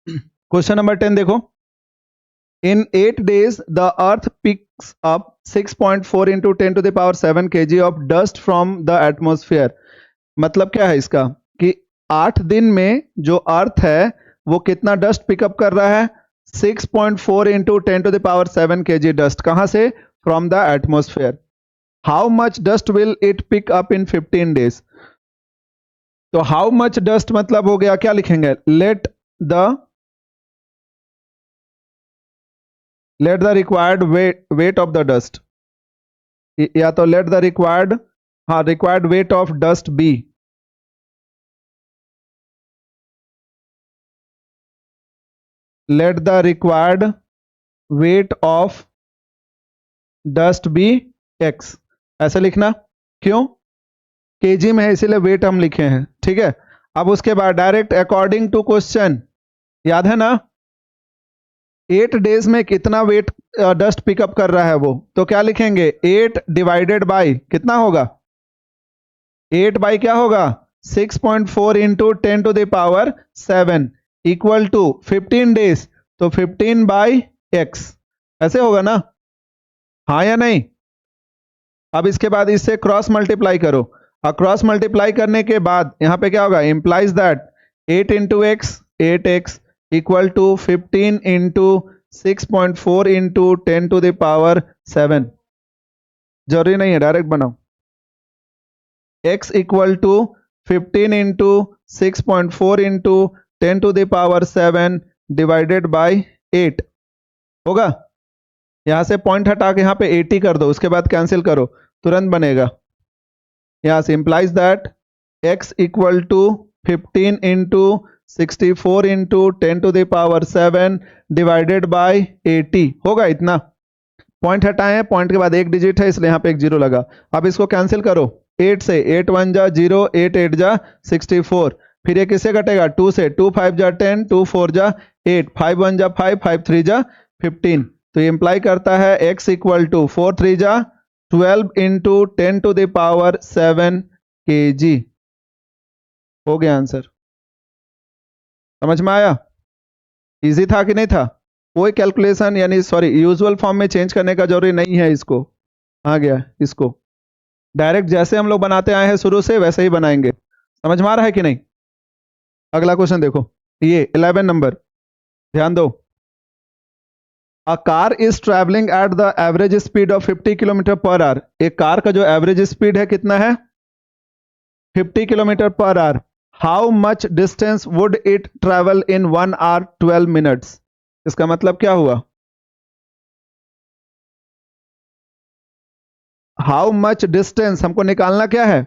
Question number 10 देखो। इन 8 days the earth picks up 6.4 into 10 to the power 7 kg of dust from the atmosphere। मतलब क्या है इसका कि 8 दिन में जो अर्थ है वो कितना डस्ट पिकअप कर रहा है? 6.4 into 10 to the power 7 kg dust. कहां से? From the atmosphere. How much dust will it pick up in 15 days? तो हाउ मच डस्ट मतलब हो गया, क्या लिखेंगे? Let the required weight of the dust, या तो लेट द रिक्वायर्ड, हाँ, required weight of dust be. Let the required weight of dust be x, ऐसे लिखना। क्यों? केजी में है इसीलिए वेट हम लिखे हैं, ठीक है। अब उसके बाद डायरेक्ट अकॉर्डिंग टू क्वेश्चन, याद है ना 8 डेज में कितना वेट डस्ट पिकअप कर रहा है वो, तो क्या लिखेंगे? 8 डिवाइडेड बाई कितना होगा? 8 बाई क्या होगा? 6.4 into 10 to the power 7 equal to 15 days, तो 15 बाई एक्स, ऐसे होगा ना, हाँ या नहीं? अब इसके बाद इससे क्रॉस मल्टीप्लाई करो, और क्रॉस मल्टीप्लाई करने के बाद यहां पे क्या होगा? Implies that 8 into x 8x equal to 15 into 6.4 into 10 to the power 7। जरूरी नहीं है, डायरेक्ट बनाओ। x equal to 15 into 6.4 into 10 to the power 7 divided by 8 होगा। यहां से पॉइंट हटा के यहां पे 80 कर दो, उसके बाद कैंसिल करो, तुरंत बनेगा। यहां से implies that x equal to 15 into 64 into 10 to the power 7 divided by 80 होगा इतना। पॉइंट हटाएं, पॉइंट के बाद एक डिजिट है इसलिए यहाँ पे एक जीरो लगा। अब इसको कैंसिल करो 8 से, 8 1 जा 0, 8 8 जा 64, फिर ये किससे कटेगा? 2 से, 2 5 जा 10, 2 4 जा 8, 5 1 जा 5, 5 3 जा 15। तो ये इंप्लाई करता है x इक्वल टू 4 3 जा 12 into 10 to the power 7 kg। हो गया आंसर। समझ में आया? इजी था कि नहीं था? कोई कैलकुलेशन यानी सॉरी यूजुअल फॉर्म में चेंज करने का जरूरी नहीं है इसको। आ गया, इसको डायरेक्ट जैसे हम लोग बनाते आए हैं शुरू से वैसे ही बनाएंगे। समझ में आ रहा है कि नहीं? अगला क्वेश्चन देखो, ये 11 नंबर, ध्यान दो। A car is travelling at the average speed of 50 kilometre per hour. एक कार का जो एवरेज स्पीड है कितना है? 50 kilometre per hour. How much distance would it travel in 1 hour 12 minutes? इसका मतलब क्या हुआ? हाउ मच डिस्टेंस हमको निकालना क्या है?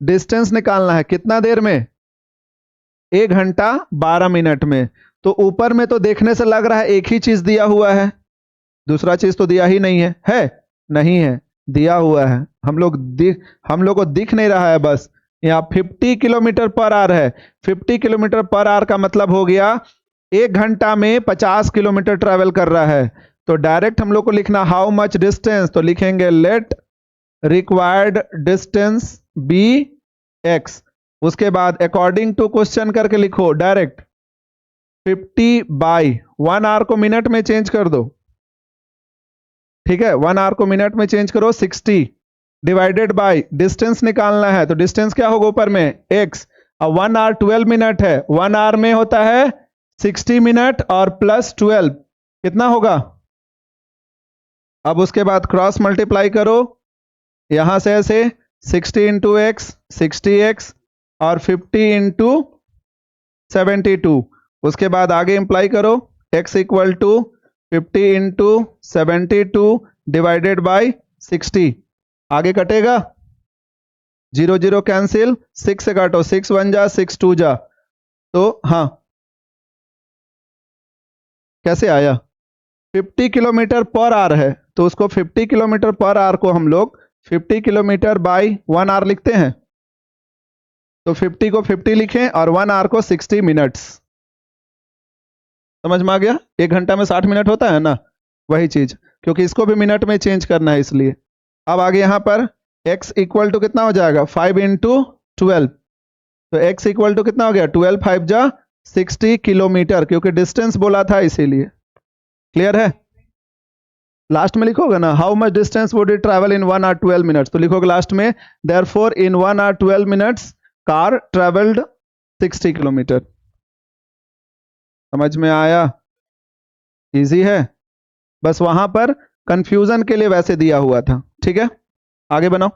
डिस्टेंस निकालना है कितना देर में? 1 घंटा 12 मिनट में। तो ऊपर में तो देखने से लग रहा है एक ही चीज दिया हुआ है, दूसरा चीज तो दिया ही नहीं है नहीं है, दिया हुआ है। हम लोग को दिख नहीं रहा है, बस यहाँ 50 किलोमीटर पर आवर है। 50 किलोमीटर पर आवर का मतलब हो गया 1 घंटा में 50 किलोमीटर ट्रेवल कर रहा है। तो डायरेक्ट हम लोग को लिखना हाउ मच डिस्टेंस, तो लिखेंगे let required distance be x. उसके बाद अकॉर्डिंग टू क्वेश्चन करके लिखो डायरेक्ट 50 बाई 1 आवर को मिनट में चेंज कर दो, ठीक है, 1 आवर को मिनट में चेंज करो 60 डिवाइडेड बाई डिस्टेंस निकालना है, तो डिस्टेंस क्या होगा ऊपर में? x। अब 1 आवर 12 मिनट है, 1 आवर में होता है 60 मिनट और प्लस 12 कितना होगा? अब उसके बाद क्रॉस मल्टीप्लाई करो, यहां से ऐसे 60 इंटू एक्स 60x और 50 इंटू 72। उसके बाद आगे इंप्लाई करो x equal to 50 into 72 divided by 60। आगे कटेगा 0 0 कैंसिल, 6 से काटो, 6 1 जा 6 2 जा, तो हाँ कैसे आया? 50 किलोमीटर पर आवर है, तो उसको 50 किलोमीटर पर आवर को हम लोग 50 किलोमीटर बाई 1 आवर लिखते हैं। तो 50 को 50 लिखें और 1 आवर को 60 मिनट्स। समझ में आ गया? 1 घंटा में 60 मिनट होता है ना, वही चीज, क्योंकि इसको भी मिनट में चेंज करना है इसलिए। अब आगे यहां पर x इक्वल टू कितना हो जाएगा? 5 इंटू 12। तो x इक्वल टू कितना हो गया? 12 5 जा 60 किलोमीटर, क्योंकि डिस्टेंस बोला था इसीलिए। क्लियर है? लास्ट में लिखोगे ना, how much distance would it travel in 1 hour 12 minutes, तो लिखोगे लास्ट में therefore in 1 hour 12 minutes car travelled 60 kilometre. समझ में आया? इजी है, बस वहां पर कंफ्यूजन के लिए वैसे दिया हुआ था। ठीक है, आगे बनाओ।